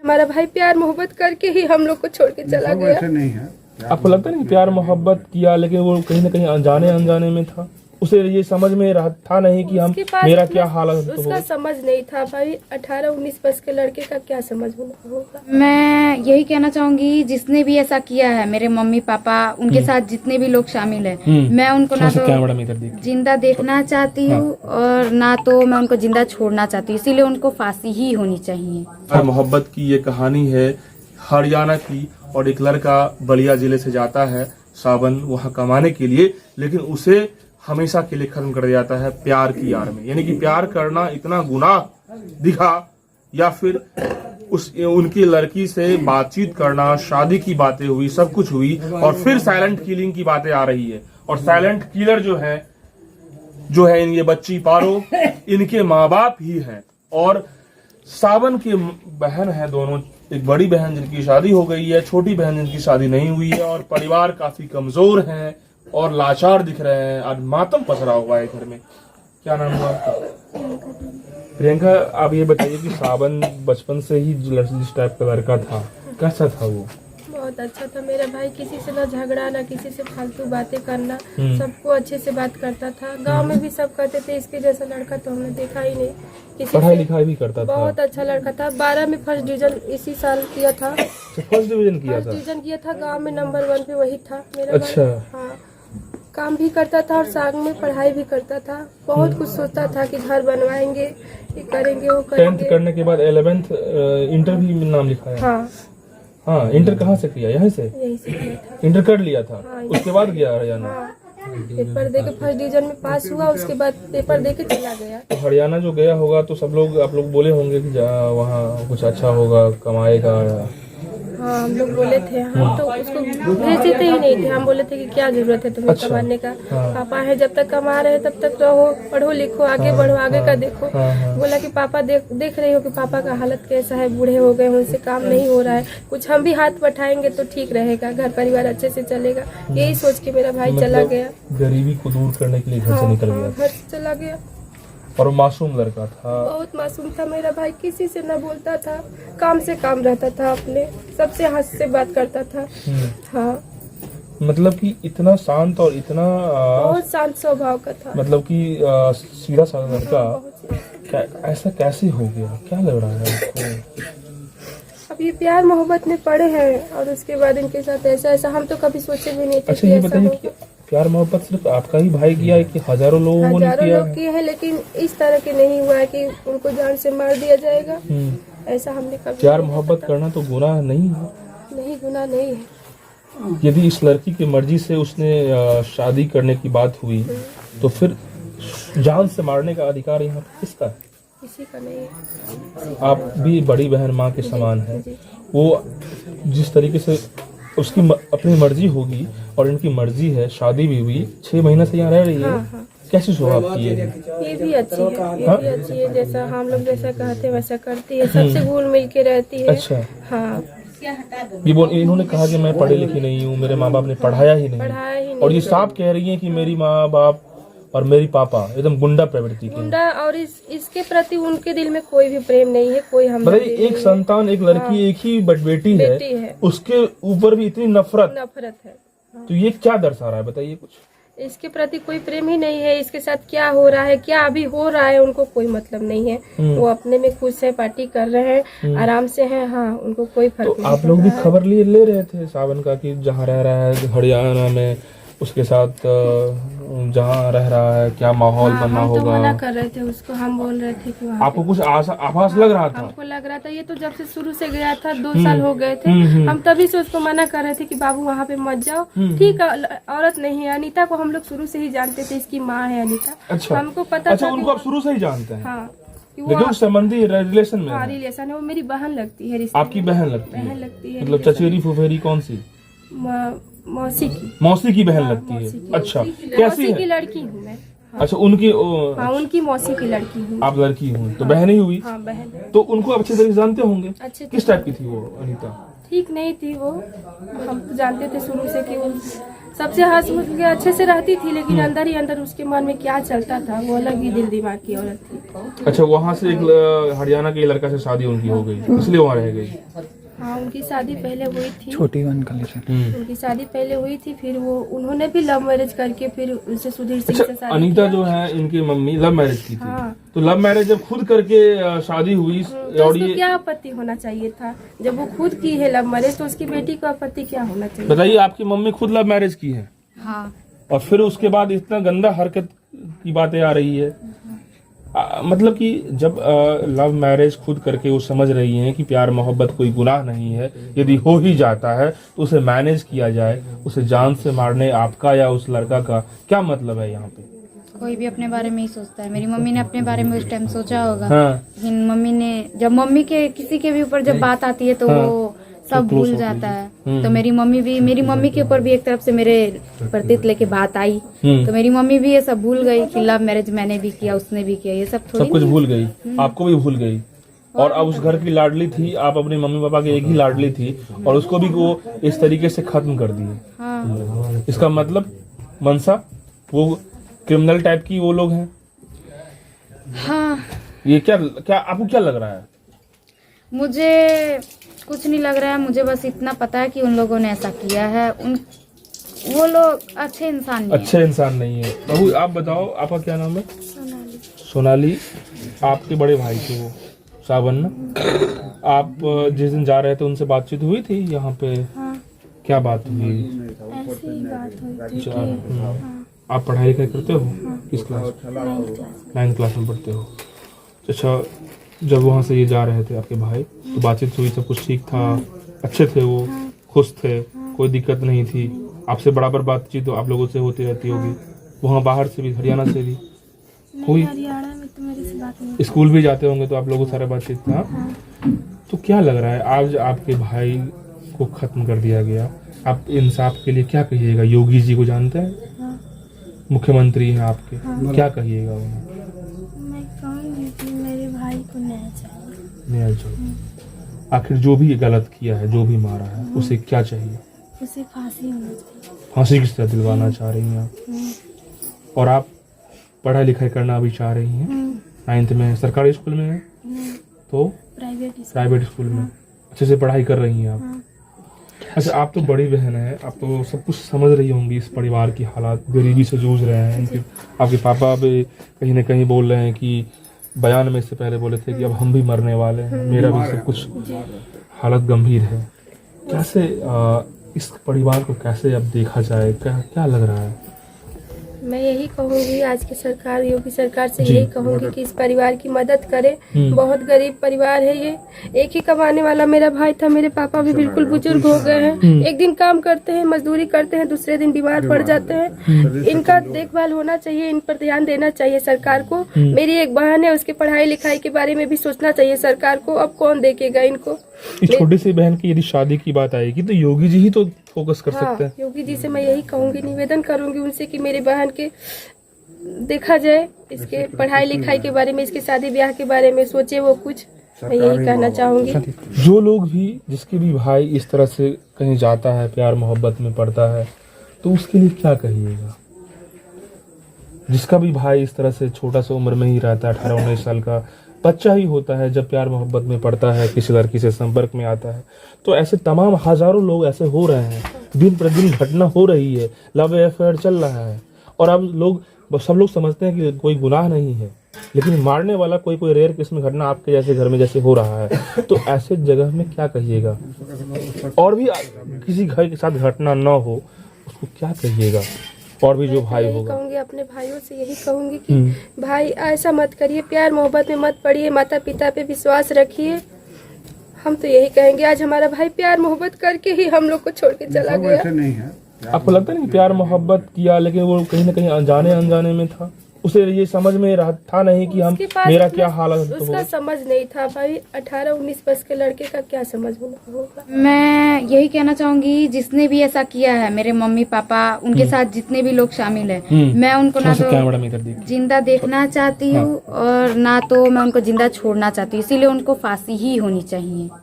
हमारा भाई प्यार मोहब्बत करके ही हम लोग को छोड़ के चला गया। नहीं है, आपको लगता नहीं प्यार मोहब्बत किया लेकिन वो कहीं ना कहीं अनजाने अनजाने में था, उसे ये समझ में रहा था नहीं कि हम मेरा क्या हालत उसका होगा। समझ नहीं था भाई, 18-19 वर्ष के लड़के का क्या समझ होगा। मैं यही कहना चाहूंगी जिसने भी ऐसा किया है, मेरे मम्मी पापा उनके साथ जितने भी लोग शामिल हैं, मैं उनको ना तो जिंदा देखना चाहती हूँ और ना तो मैं उनको जिंदा छोड़ना चाहती हूँ, इसीलिए उनको फांसी ही होनी चाहिए। प्यार मोहब्बत की ये कहानी है हरियाणा की, और एक लड़का बलिया जिले से जाता है सावन वहाँ कमाने के लिए, लेकिन उसे हमेशा के लिए खत्म कर दिया जाता है प्यार की आड़ में। यानी कि प्यार करना इतना गुनाह दिखा, या फिर उनकी लड़की से बातचीत करना, शादी की बातें हुई, सब कुछ हुई, और फिर साइलेंट किलिंग की बातें आ रही है। और साइलेंट किलर जो है ये बच्ची पारो, इनके माँ बाप ही हैं। और सावन की बहन है दोनों, एक बड़ी बहन जिनकी शादी हो गई है, छोटी बहन जिनकी शादी नहीं हुई है, और परिवार काफी कमजोर है और लाचार दिख रहे हैं। आज मातम पसरा हुआ है घर में। क्या नाम हुआ आपका? प्रियंका, आप ये बताइए कि सावन बचपन से ही जिस टाइप का लड़का था, कैसा था वो? बहुत अच्छा था मेरा भाई, किसी से ना झगड़ा ना किसी से फालतू बातें करना, सबको अच्छे से बात करता था। गांव में भी सब कहते थे इसके जैसा लड़का तो हमने देखा ही नहीं। किसी पढ़ाई लिखाई भी करता था? बहुत अच्छा लड़का था। 12 में फर्स्ट डिवीजन इसी साल किया था। फर्स्ट डिवीजन किया था? गांव में नंबर 1 पे वही था मेरा अच्छा। भाई। हाँ, काम भी करता था और साथ में पढ़ाई भी करता था। बहुत कुछ सोचता था कि घर बनवाएंगे, ये करेंगे, वो करेंगे। 10th करने के बाद 11th इंटर भी नाम लिखाया? हाँ, इंटर कहाँ से किया? यहीं से? यही से किया था। इंटर कर लिया था? हाँ, उसके बाद गया हरियाणा? हाँ, पेपर दे के फर्स्ट डिवीजन में पास हुआ, उसके बाद पेपर दे के चला गया। तो हरियाणा जो गया होगा तो सब लोग, आप लोग बोले होंगे कि वहाँ कुछ अच्छा होगा, कमाएगा? हाँ, हम लोग बोले थे, हम तो उसको भेजते ही नहीं थे। हम बोले थे कि क्या जरूरत है तुम्हें कमाने का, पापा है जब तक कमा रहे तब तक रहो, पढ़ो लिखो, आगे बढ़ो, आगे का देखो। बोला कि पापा देख रही हो कि पापा का हालत कैसा है, बूढ़े हो गए, उनसे काम नहीं हो रहा है, कुछ हम भी हाथ बैठाएंगे तो ठीक रहेगा, घर परिवार अच्छे से चलेगा। यही सोच के मेरा भाई चला गया। गरीबी को दूर करने के लिए घर से निकल गया? घर से चला गया। और मासूम लड़का था? बहुत मासूम था मेरा भाई, किसी से न बोलता था, काम से काम रहता था, अपने सबसे हंस से बात करता था। हाँ, मतलब कि इतना शांत और इतना बहुत शांत स्वभाव का था। मतलब कि सीधा साधा लड़का ऐसा कैसे हो गया? क्या लग रहा है आपको? अब ये प्यार मोहब्बत में पड़े हैं और उसके बाद इनके साथ ऐसा हम तो कभी सोचे भी नहीं थे। अच्छा, ये बताइए कि प्यार मोहब्बत सिर्फ आपका ही भाई किया है कि हजारों लोगों ने किया? हजारों लोग किए हैं, लेकिन इस तरह के नहीं हुआ है कि उनको जान से मार दिया जाएगा। ऐसा हमने कभी प्यार मोहब्बत करना तो गुनाह नहीं है? नहीं, गुनाह नहीं है। यदि इस लड़की की मर्जी से उसने शादी करने की बात हुई तो फिर जान से मारने का अधिकार यहाँ पे किसका है? किसी का नहीं है। आप भी बड़ी बहन माँ के समान है। वो जिस तरीके से उसकी अपनी मर्जी होगी और इनकी मर्जी है, शादी भी हुई, 6 महीने से यहाँ रह रही है। हाँ। कैसी स्वभाव की है? ये भी अच्छी है, ये भी अच्छी है, जैसा हम लोग जैसा कहते हैं वैसा करती है, सबसे घुल मिल के रहती है। अच्छा। हाँ, इन्होंने कहा कि मैं पढ़ी लिखी नहीं हूँ, मेरे माँ बाप ने पढ़ाया ही नहीं, और ये साफ कह रही है कि मेरी माँ बाप और मेरी पापा एकदम गुंडा प्रवृत्ति के। गुंडा, और इसके प्रति उनके दिल में कोई भी प्रेम नहीं है, कोई हम बताइए, एक संतान, एक लड़की, एक ही बेटी है, उसके ऊपर भी इतनी नफरत है। तो ये क्या दर्शा रहा है? बताइए कुछ। इसके प्रति कोई प्रेम ही नहीं है। इसके साथ क्या हो रहा है, क्या अभी हो रहा है, उनको कोई मतलब नहीं है। वो अपने में खुश है, पार्टी कर रहे हैं, आराम से हैं। हाँ, उनको कोई फर्क नहीं। आप लोग भी खबर ले रहे थे सावन का कि जहाँ रह रहा है हरियाणा में, उसके साथ जहाँ रह रहा है क्या माहौल बनना होगा? तो मना कर रहे थे उसको, हम बोल रहे थे कि आपको कुछ आभास लग रहा था? हमको लग रहा था, ये तो जब से शुरू से गया था, 2 साल हो गए थे, हम तभी से उसको मना कर रहे थे कि बाबू वहाँ पे मत जाओ। ठीक है, औरत नहीं है। अनीता को हम लोग शुरू से ही जानते थे, इसकी माँ है अनीता। अच्छा, हमको पता अच्छा, था। उनको आप शुरू से ही जानते हैं? हाँ, लेकिन संबंधी रिलेशन में? हाँ, रिलेशन है। वो मेरी बहन लगती है। आपकी बहन लगती है? मतलब चचेरी फुफेरी कौन सी? मौसी की बहन लगती है। अच्छा, कैसी है? लड़की हूँ मैं। अच्छा, उनकी उनकी मौसी की लड़की हूँ। आप लड़की हूँ तो बहन ही हुई। हाँ, बहन। तो उनको अच्छे तरीके से जानते होंगे? अच्छे। किस टाइप की थी वो अनीता? ठीक नहीं थी वो, हम तो जानते थे शुरू से कि वो सबसे हंसमुख के अच्छे से रहती थी, लेकिन अंदर ही अंदर उसके मन में क्या चलता था वो अलग ही दिल दिमाग की औरत थी। अच्छा, वहाँ से एक हरियाणा के लड़का से शादी उनकी हो गई, इसलिए वहाँ रह गई। हाँ, उनकी शादी पहले हुई थी, छोटी वन का उनकी शादी पहले हुई थी, फिर वो उन्होंने भी लव मैरिज करके फिर उससे सुधीर सिंह से अच्छा, शादी अनीता किया। जो है इनकी मम्मी लव मैरिज की थी। हाँ। तो लव मैरिज जब खुद करके शादी हुई तो और उसको ये क्या आपत्ति होना चाहिए था? जब वो खुद की है लव मैरिज तो उसकी बेटी को आपत्ति क्या होना चाहिए? बताइए, आपकी मम्मी खुद लव मैरिज की है हाँ। और फिर उसके बाद इतना गंदा हरकत की बातें आ रही है। मतलब कि जब लव मैरिज खुद करके वो समझ रही हैं कि प्यार मोहब्बत कोई गुनाह नहीं है, यदि हो ही जाता है तो उसे मैनेज किया जाए, उसे जान से मारने आपका या उस लड़का का क्या मतलब है यहाँ पे? कोई भी अपने बारे में ही सोचता है। मेरी मम्मी ने अपने बारे में उस टाइम सोचा होगा। हाँ। लेकिन मम्मी ने, जब मम्मी के किसी के भी ऊपर जब बात आती है तो वो सब भूल जाता है। तो मेरी मम्मी के ऊपर भी एक तरफ से मेरे प्रतीत लेके बात आई, तो मेरी मम्मी भी ये सब भूल गई कि लव मैरिज मैंने भी किया, उसने भी किया, ये सब थोड़ी सब कुछ भूल गई, आपको भी भूल गई। और अब उस घर की लाडली थी, आप अपने मम्मी पापा की एक ही लाडली थी और उसको भी वो इस तरीके से खत्म कर दिए। हाँ। इसका मतलब मनसा वो क्रिमिनल टाइप की वो लोग हैं। हाँ, ये क्या आपको क्या लग रहा है? मुझे कुछ नहीं लग रहा है, मुझे बस इतना पता है कि उन लोगों ने ऐसा किया है। वो लोग अच्छे इंसान नहीं अच्छे इंसान नहीं है। बाबू आप बताओ, आपका क्या नाम है? सोनाली। आपके बड़े भाई थे वो सावन ना? आप जिस दिन जा रहे थे उनसे बातचीत हुई थी यहाँ पे? हाँ। क्या बात हुई? ऐसी ही बात हुई थी आप पढ़ाई लिखाई करते हो? किस क्लास? 9th क्लास में पढ़ते हो। अच्छा, जब वहाँ से ये जा रहे थे आपके भाई तो बातचीत हुई, सब कुछ ठीक था, अच्छे थे वो, खुश थे, कोई दिक्कत नहीं थी? आपसे बराबर बातचीत तो आप लोगों से होती रहती होगी, वहाँ बाहर से भी, हरियाणा से भी हुई? हरियाणा में तो मेरी से बात नहीं। स्कूल भी जाते होंगे तो आप लोगों से सारा बातचीत था। तो क्या लग रहा है आज आपके भाई को खत्म कर दिया गया, आप इंसाफ के लिए क्या कहिएगा? योगी जी को जानते हैं? मुख्यमंत्री हैं आपके, क्या कहिएगा उन्हें? मैं कहूँगी कि मेरे भाई को न्याय चाहिए। न्याय चाहिए। आखिर जो भी गलत किया है, जो भी मारा है, उसे क्या चाहिए? उसे फांसी होनी चाहिए। फांसी किस तरह दिलवाना चाह रही हैं आप? और आप पढ़ाई लिखाई करना भी चाह रही हैं? 9th में सरकारी स्कूल में है तो प्राइवेट स्कूल में अच्छे से पढ़ाई कर रही हैं आप? अच्छा, आप तो बड़ी बहन है, आप तो सब कुछ समझ रही होंगी, इस परिवार की हालात, गरीबी से जूझ रहे हैं। आपके पापा भी कहीं ना कहीं बोल रहे हैं कि बयान में इससे पहले बोले थे कि अब हम भी मरने वाले हैं, मेरा भी सब कुछ हालत गंभीर है। कैसे इस परिवार को कैसे अब देखा जाए, क्या लग रहा है? मैं यही कहूँगी आज की सरकार, योगी सरकार से यही कहूँगी कि इस परिवार की मदद करे। बहुत गरीब परिवार है ये, एक ही कमाने वाला मेरा भाई था, मेरे पापा भी बिल्कुल बुजुर्ग हो गए हैं। एक दिन काम करते हैं, मजदूरी करते हैं, दूसरे दिन बीमार पड़ जाते हैं। इनका देखभाल होना चाहिए, इन पर ध्यान देना चाहिए सरकार को। मेरी एक बहन है, उसके पढ़ाई लिखाई के बारे में भी सोचना चाहिए सरकार को। अब कौन देखेगा इनको? इस छोटी सी बहन की यदि शादी की बात आएगी तो योगी जी ही तो फोकस कर सकते हैं। योगी जी से मैं यही कहूँगी, निवेदन करूँगी उनसे कि मेरी बहन के देखा जाए, इसके पढ़ाई लिखाई के बारे में, इसके शादी ब्याह के बारे में सोचे वो कुछ। मैं यही कहना चाहूँगी। जो लोग भी, जिसके भी भाई इस तरह से कहीं जाता है, प्यार मोहब्बत में पड़ता है, तो उसके लिए क्या कहिएगा? जिसका भी भाई इस तरह से छोटा सा उम्र में ही रहता है, 18-19 साल का बच्चा ही होता है, जब प्यार मोहब्बत में पड़ता है, किसी लड़की से संपर्क में आता है, तो ऐसे तमाम हजारों लोग ऐसे हो रहे हैं, दिन प्रतिदिन घटना हो रही है, लव अफेयर चल रहा है। और अब सब लोग समझते हैं कि कोई गुनाह नहीं है, लेकिन मारने वाला कोई रेयर किस्म घटना आपके जैसे घर में जैसे हो रहा है, तो ऐसे जगह में क्या कहिएगा? और भी किसी घर के साथ घटना न हो, उसको क्या कहिएगा? और भी जो भाई होगा, कहूँगी अपने भाइयों से यही कहूँगी कि भाई ऐसा मत करिए, प्यार मोहब्बत में मत पड़िए, माता पिता पे विश्वास रखिए। हम तो यही कहेंगे, आज हमारा भाई प्यार मोहब्बत करके ही हम लोग को छोड़ के चला गया। आपको लगता नहीं प्यार मोहब्बत किया, लेकिन वो कहीं ना कहीं अनजाने में था, उसे ये समझ में था नहीं कि हम मेरा क्या हालत उसका होगा। समझ नहीं था भाई, 18-19 वर्ष के लड़के का क्या समझ होगा। मैं यही कहना चाहूंगी, जिसने भी ऐसा किया है, मेरे मम्मी पापा, उनके साथ जितने भी लोग शामिल हैं, मैं उनको ना तो जिंदा देखना चाहती हूँ और ना तो मैं उनको जिंदा छोड़ना चाहती हूँ। इसीलिए उनको फांसी ही होनी चाहिए।